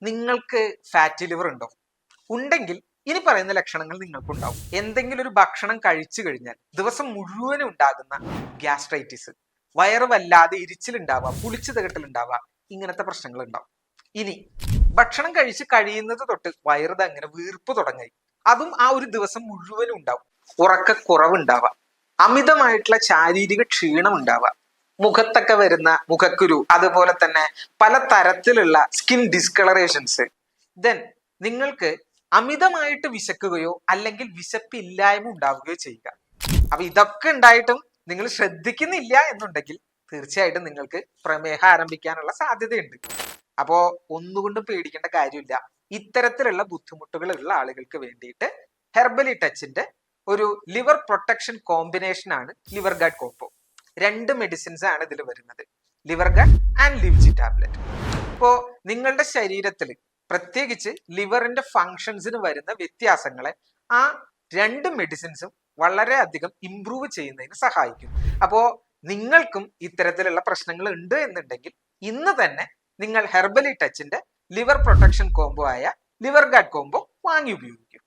നിങ്ങൾക്ക് fatty liver ഉണ്ടോ? ഉണ്ടെങ്കിൽ ഇനി പറയുന്ന ലക്ഷണങ്ങൾ നിങ്ങൾക്കുണ്ടാവും. എന്തെങ്കിലും ഒരു ഭക്ഷണം കഴിച്ചു കഴിഞ്ഞാൽ ദിവസം മുഴുവനും ഉണ്ടാകുന്ന ഗ്യാസ്ട്രൈറ്റിസ്, വയറ് വല്ലാതെ എരിച്ചിലുണ്ടാവുക, പുളിച്ചു തികട്ടലുണ്ടാവുക, ഇങ്ങനത്തെ പ്രശ്നങ്ങൾ ഉണ്ടാവും. ഇനി ഭക്ഷണം കഴിച്ച് കഴിയുന്നത് തൊട്ട് വയറ് അങ്ങനെ വീർപ്പ് തുടങ്ങി, അതും ആ ഒരു ദിവസം മുഴുവനും ഉണ്ടാവും. ഉറക്കക്കുറവുണ്ടാവാം, അമിതമായിട്ടുള്ള ശാരീരിക ക്ഷീണം ഉണ്ടാവാം, മുഖത്തൊക്കെ വരുന്ന മുഖക്കുരു, അതുപോലെ തന്നെ പല തരത്തിലുള്ള സ്കിൻ ഡിസ്കളറേഷൻസ്. ദെൻ നിങ്ങൾക്ക് അമിതമായിട്ട് വിശക്കുകയോ അല്ലെങ്കിൽ വിശപ്പില്ലായ്മ ഉണ്ടാവുകയോ ചെയ്യുക. അപ്പൊ ഇതൊക്കെ ഉണ്ടായിട്ടും നിങ്ങൾ ശ്രദ്ധിക്കുന്നില്ല എന്നുണ്ടെങ്കിൽ തീർച്ചയായിട്ടും നിങ്ങൾക്ക് പ്രമേഹം ആരംഭിക്കാനുള്ള സാധ്യതയുണ്ട്. അപ്പോ ഒന്നുകൊണ്ടും പേടിക്കേണ്ട കാര്യമില്ല. ഇത്തരത്തിലുള്ള ബുദ്ധിമുട്ടുകൾ ഉള്ള ആളുകൾക്ക് വേണ്ടിയിട്ട് ഹെർബലി ടച്ചിന്റെ ഒരു ലിവർ പ്രൊട്ടക്ഷൻ കോമ്പിനേഷൻ ആണ് ലിവർ ഗാർഡ് കോംബോ. 2 മെഡിസിൻസ് ആണ് ഇതിൽ വരുന്നത്, ലിവർ ഗാർഡ് ആൻഡ് ലിവ്ജി ടാബ്ലറ്റ്. ഇപ്പോ നിങ്ങളുടെ ശരീരത്തിൽ പ്രത്യേകിച്ച് ലിവറിന്റെ ഫങ്ഷൻസിന് വരുന്ന വ്യത്യാസങ്ങളെ ആ 2 മെഡിസിൻസും വളരെയധികം ഇംപ്രൂവ് ചെയ്യുന്നതിന് സഹായിക്കും. അപ്പോ നിങ്ങൾക്കും ഇത്തരത്തിലുള്ള പ്രശ്നങ്ങൾ ഉണ്ട് എന്നുണ്ടെങ്കിൽ ഇന്ന് തന്നെ നിങ്ങൾ ഹെർബലി ടച്ചിന്റെ ലിവർ പ്രൊട്ടക്ഷൻ കോംബോ ആയ ലിവർ ഗാർഡ് കോംബോ വാങ്ങി ഉപയോഗിക്കും.